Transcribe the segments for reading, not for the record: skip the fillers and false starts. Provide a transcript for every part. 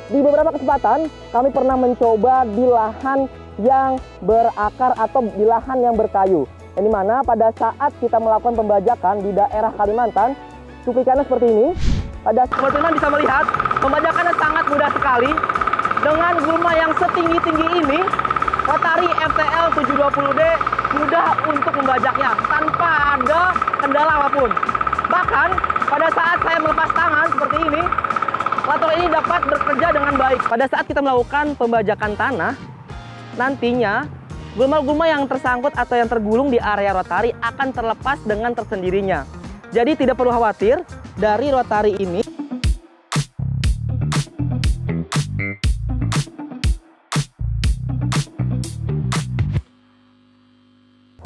Di beberapa kesempatan, kami pernah mencoba di lahan yang berakar atau di lahan yang berkayu. Yang dimana pada saat kita melakukan pembajakan di daerah Kalimantan, cuplikannya seperti ini. Teman-teman bisa melihat, pembajakannya sangat mudah sekali. Dengan gulma yang setinggi-tinggi ini, Rotary FTL 720D mudah untuk membajaknya tanpa ada kendala apapun. Bahkan pada saat saya melepas tangan seperti ini, rotor ini dapat bekerja dengan baik. Pada saat kita melakukan pembajakan tanah, nantinya gulma-gulma yang tersangkut atau yang tergulung di area rotari akan terlepas dengan tersendirinya. Jadi tidak perlu khawatir dari rotari ini.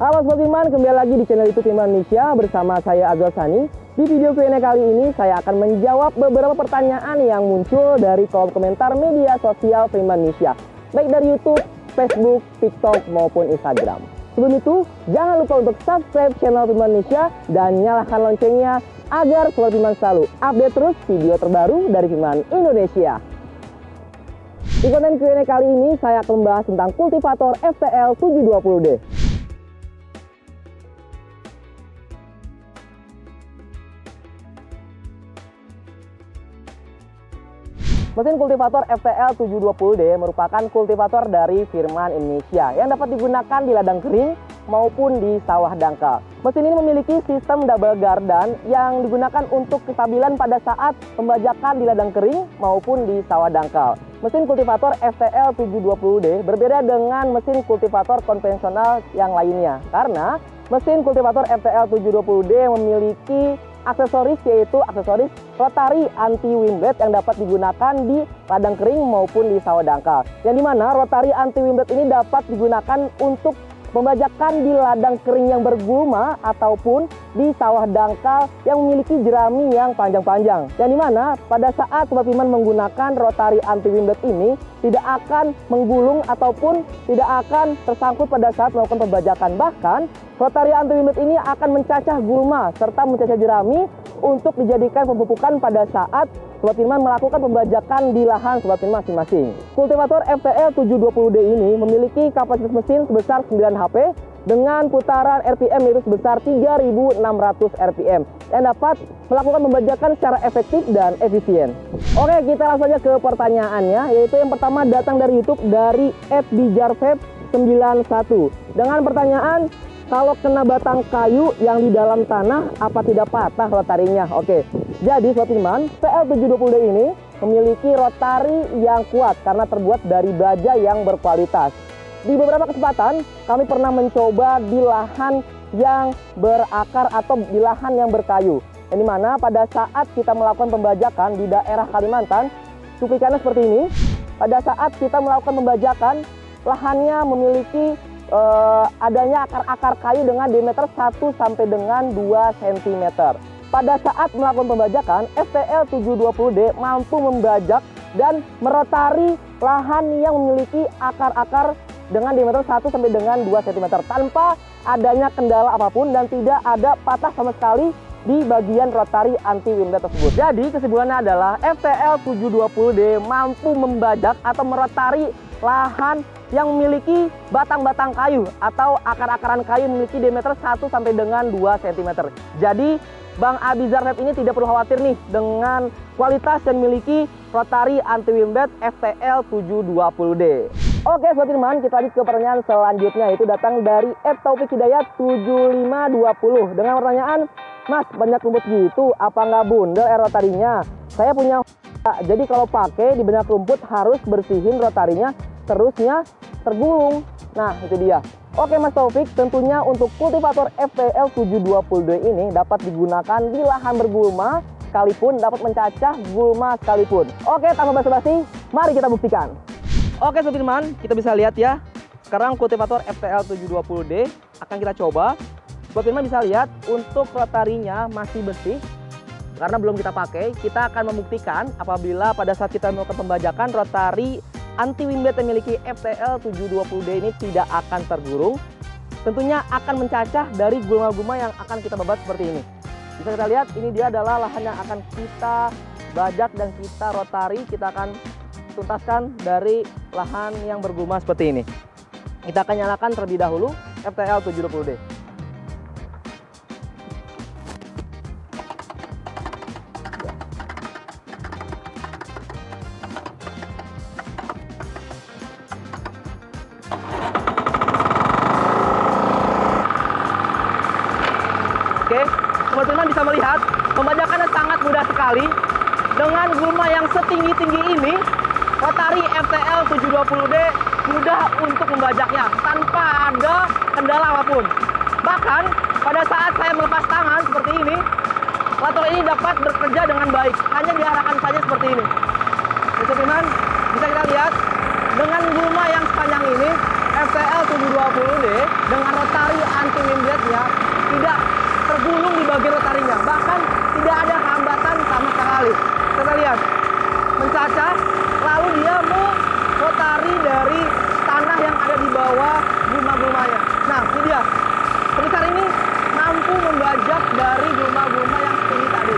Halo Sobat Firman, kembali lagi di channel YouTube Firman Indonesia bersama saya Azal Sani. Di video Q&A kali ini saya akan menjawab beberapa pertanyaan yang muncul dari kolom komentar media sosial Firman Indonesia, baik dari YouTube, Facebook, TikTok maupun Instagram. Sebelum itu, jangan lupa untuk subscribe channel Firman Indonesia dan nyalakan loncengnya agar Sobat Firman selalu update terus video terbaru dari Firman Indonesia. Di konten Q&A kali ini saya akan membahas tentang kultivator FTL 720D. Mesin kultivator FTL 720D merupakan kultivator dari Firman Indonesia yang dapat digunakan di ladang kering maupun di sawah dangkal. Mesin ini memiliki sistem double gardan yang digunakan untuk kestabilan pada saat pembajakan di ladang kering maupun di sawah dangkal. Mesin kultivator FTL 720D berbeda dengan mesin kultivator konvensional yang lainnya karena mesin kultivator FTL 720D memiliki aksesoris, yaitu aksesoris rotari anti wind-blade yang dapat digunakan di ladang kering maupun di sawah dangkal. Yang dimana rotari anti wind-blade ini dapat digunakan untuk pembajakan di ladang kering yang bergulma ataupun di sawah dangkal yang memiliki jerami yang panjang-panjang. Yang dimana pada saat Sobat Firman menggunakan rotari anti wind-blade ini tidak akan menggulung ataupun tidak akan tersangkut pada saat melakukan pembajakan. Bahkan rotari anti wind-blade ini akan mencacah gulma serta mencacah jerami untuk dijadikan pemupukan pada saat Sobat Firman melakukan pembajakan di lahan Sobat Firman masing-masing. Kultivator FTL 720D ini memiliki kapasitas mesin sebesar 9 HP dengan putaran RPM yaitu sebesar 3.600 RPM yang dapat melakukan pembajakan secara efektif dan efisien. Oke, kita langsung saja ke pertanyaannya, yaitu yang pertama datang dari YouTube dari @bijarvape91 dengan pertanyaan, kalau kena batang kayu yang di dalam tanah, apa tidak patah rotarinya? Oke, jadi Sobat Firman, FTL720D ini memiliki rotari yang kuat karena terbuat dari baja yang berkualitas. Di beberapa kesempatan, kami pernah mencoba di lahan yang berakar atau di lahan yang berkayu. Yang dimana pada saat kita melakukan pembajakan di daerah Kalimantan, cuplikannya seperti ini. Pada saat kita melakukan pembajakan, lahannya memiliki adanya akar-akar kayu dengan diameter 1 sampai dengan 2 cm. Pada saat melakukan pembajakan, FTL720D mampu membajak dan merotari lahan yang memiliki akar-akar dengan diameter 1 sampai dengan 2 cm tanpa adanya kendala apapun dan tidak ada patah sama sekali di bagian rotari anti wind-blade tersebut. Jadi kesimpulannya adalah FTL720D mampu membajak atau merotari lahan yang memiliki batang-batang kayu atau akar-akaran kayu memiliki diameter 1 sampai dengan 2 cm. Jadi Bang Abizar Vape ini tidak perlu khawatir nih dengan kualitas yang memiliki rotari anti wind-blade FTL 720D. Oke Sobat Firman, kita lanjut ke pertanyaan selanjutnya, yaitu datang dari @taufikhidayat7520 dengan pertanyaan, Mas, banyak rumput gitu, apa nggak bundel rotarinya? Saya punya jadi kalau pakai di banyak rumput harus bersihin rotarinya, terusnya tergulung. Nah itu dia. Oke Mas Taufik, tentunya untuk kultivator FTL 720D ini dapat digunakan di lahan bergulma sekalipun, dapat mencacah gulma sekalipun. Oke, tanpa basa-basi, mari kita buktikan. Oke Sobat Firman, kita bisa lihat ya, sekarang kultivator FTL 720D akan kita coba. Sobat Firman bisa lihat untuk rotarinya masih bersih karena belum kita pakai. Kita akan membuktikan apabila pada saat kita melakukan pembajakan rotari anti wind-blade yang memiliki FTL 720D ini tidak akan tergulung. Tentunya akan mencacah dari gulma-gulma yang akan kita babat seperti ini. Bisa kita lihat, ini dia adalah lahan yang akan kita bajak dan kita rotari. Kita akan tuntaskan dari lahan yang berguma seperti ini. Kita akan nyalakan terlebih dahulu FTL 720D. Oke, teman-teman bisa melihat pembajakannya sangat mudah sekali. Dengan gulma yang setinggi-tinggi ini, rotari FTL 720D mudah untuk membajaknya tanpa ada kendala apapun. Bahkan pada saat saya melepas tangan seperti ini, lato ini dapat bekerja dengan baik, hanya diarahkan saja seperti ini. Teman-teman bisa kita lihat dengan gulma yang sepanjang ini, FTL 720D dengan rotari anti windblade-nya tidak tergulung di bagian rotarinya, bahkan tidak ada hambatan sama sekali. Kita lihat mencacah, lalu dia rotari dari tanah yang ada di bawah gulma-gulmanya. Nah, ini dia. Sebesar ini mampu membajak dari gulma-gulma yang tinggi tadi.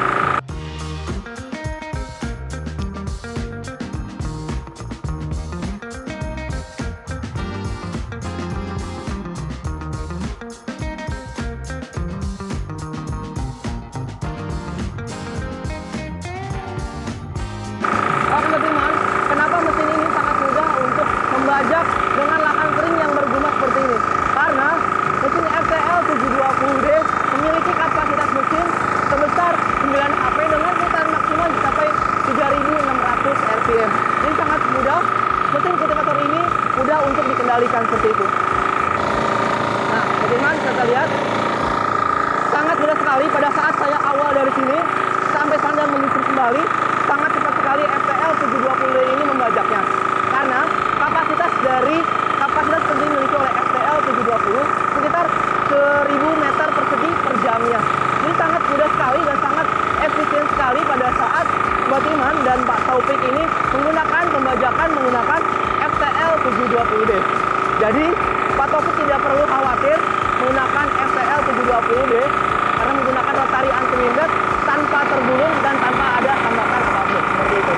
Membajak dengan lahan kering yang berguma seperti ini, karena mesin FTL 720D memiliki kapasitas mesin sebesar 9 HP dengan putaran maksimal mencapai 3.600 rpm. Ini sangat mudah, mesin kultivator ini mudah untuk dikendalikan seperti itu. Nah, teman-teman kita lihat sangat mudah sekali. Pada saat saya awal dari sini sampai saya menyusur kembali, sangat cepat sekali FTL 720D ini membajaknya, karena kapasitas seperti dimiliki oleh FTL 720 sekitar 1000 meter persegi per jamnya. Ini sangat mudah sekali dan sangat efisien sekali pada saat Sobat Iman dan Pak Taufik ini menggunakan pembajakan menggunakan FTL 720D. Jadi Pak Taufik tidak perlu khawatir menggunakan FTL 720D karena menggunakan rotari anti windblade tanpa tergulung dan tanpa ada hambatan apapun seperti itu.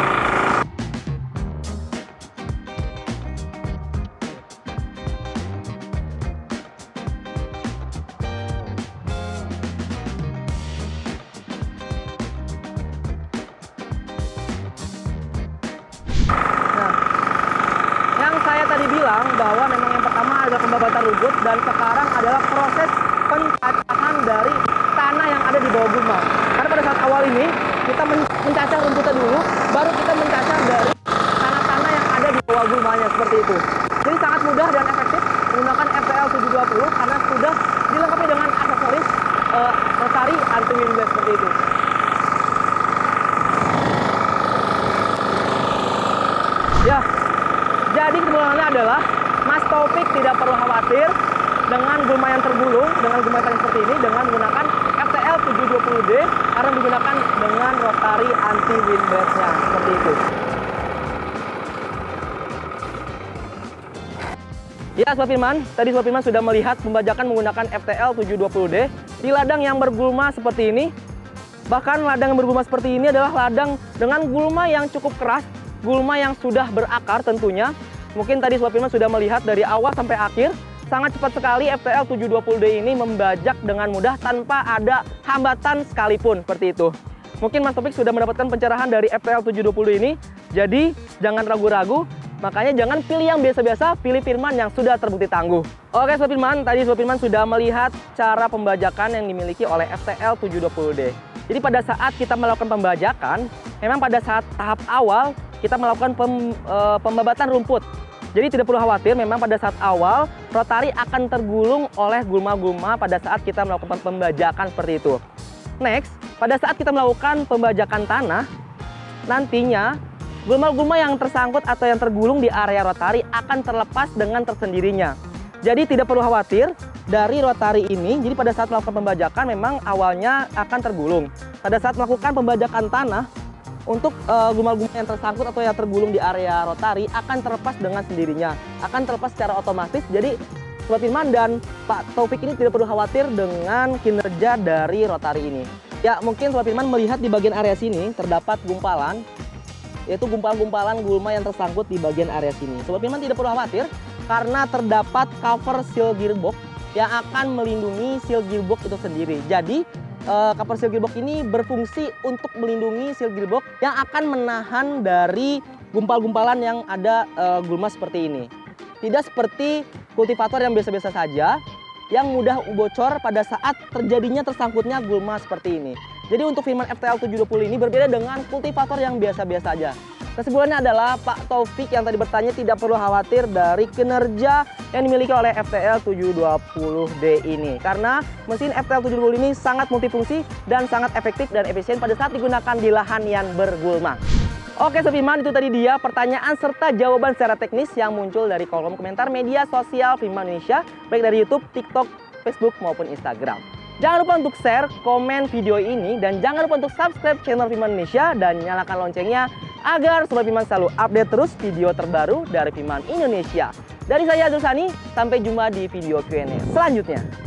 Tadi bilang bahwa memang yang pertama adalah pembabatan rumput dan sekarang adalah proses pencacahan dari tanah yang ada di bawah gulma. Karena pada saat awal ini kita mencacah rumputnya dulu, baru kita mencacah dari tanah-tanah yang ada di bawah gulmanya seperti itu. Jadi sangat mudah dan efektif menggunakan FTL 720 karena sudah dilengkapi dengan aksesoris rotari anti windblade seperti itu. Ya. Jadi kesimpulannya adalah Mas Taufik tidak perlu khawatir dengan gulma yang tergulung, dengan gulma yang seperti ini, dengan menggunakan FTL 720D karena digunakan dengan rotari anti windblade-nya seperti itu. Ya Sobat Firman, tadi Sobat Firman sudah melihat pembajakan menggunakan FTL 720D di ladang yang bergulma seperti ini. Bahkan ladang yang bergulma seperti ini adalah ladang dengan gulma yang cukup keras, gulma yang sudah berakar tentunya. Mungkin tadi Sobat Firman sudah melihat dari awal sampai akhir, sangat cepat sekali FTL 720D ini membajak dengan mudah tanpa ada hambatan sekalipun seperti itu. Mungkin Mas Taufik sudah mendapatkan pencerahan dari FTL 720D ini, jadi jangan ragu-ragu, makanya jangan pilih yang biasa-biasa, pilih Firman yang sudah terbukti tangguh. Oke Sobat Firman, tadi Sobat Firman sudah melihat cara pembajakan yang dimiliki oleh FTL 720D. Jadi pada saat kita melakukan pembajakan, memang pada saat tahap awal kita melakukan pembabatan rumput. Jadi tidak perlu khawatir, memang pada saat awal rotari akan tergulung oleh gulma-gulma pada saat kita melakukan pembajakan seperti itu. Next, pada saat kita melakukan pembajakan tanah, nantinya gulma-gulma yang tersangkut atau yang tergulung di area rotari akan terlepas dengan tersendirinya. Jadi tidak perlu khawatir dari rotari ini. Jadi pada saat melakukan pembajakan memang awalnya akan tergulung. Pada saat melakukan pembajakan tanah, untuk gulma-gulma yang tersangkut atau yang tergulung di area rotari akan terlepas dengan sendirinya, akan terlepas secara otomatis. Jadi Sobat Firman dan Pak Taufik ini tidak perlu khawatir dengan kinerja dari rotari ini. Ya mungkin Sobat Firman melihat di bagian area sini terdapat gumpalan. yaitu gumpalan-gumpalan gulma yang tersangkut di bagian area sini. Sobat Firman tidak perlu khawatir karena terdapat cover seal gearbox yang akan melindungi seal gearbox itu sendiri. Jadi cover seal gearbox ini berfungsi untuk melindungi seal gearbox yang akan menahan dari gumpal-gumpalan yang ada gulma seperti ini. Tidak seperti kultivator yang biasa-biasa saja yang mudah bocor pada saat terjadinya tersangkutnya gulma seperti ini. Jadi untuk Firman FTL 720 ini berbeda dengan kultivator yang biasa-biasa aja. Kesimpulannya adalah Pak Taufik yang tadi bertanya tidak perlu khawatir dari kinerja yang dimiliki oleh FTL 720D ini. Karena mesin FTL 720 ini sangat multifungsi dan sangat efektif dan efisien pada saat digunakan di lahan yang bergulma. Oke Sobat Firman, itu tadi dia pertanyaan serta jawaban secara teknis yang muncul dari kolom komentar media sosial Firman Indonesia, baik dari YouTube, TikTok, Facebook maupun Instagram. Jangan lupa untuk share, komen video ini, dan jangan lupa untuk subscribe channel Firman Indonesia dan nyalakan loncengnya agar Sobat Firman selalu update terus video terbaru dari Firman Indonesia. Dari saya Azul Sani, sampai jumpa di video Q&A selanjutnya.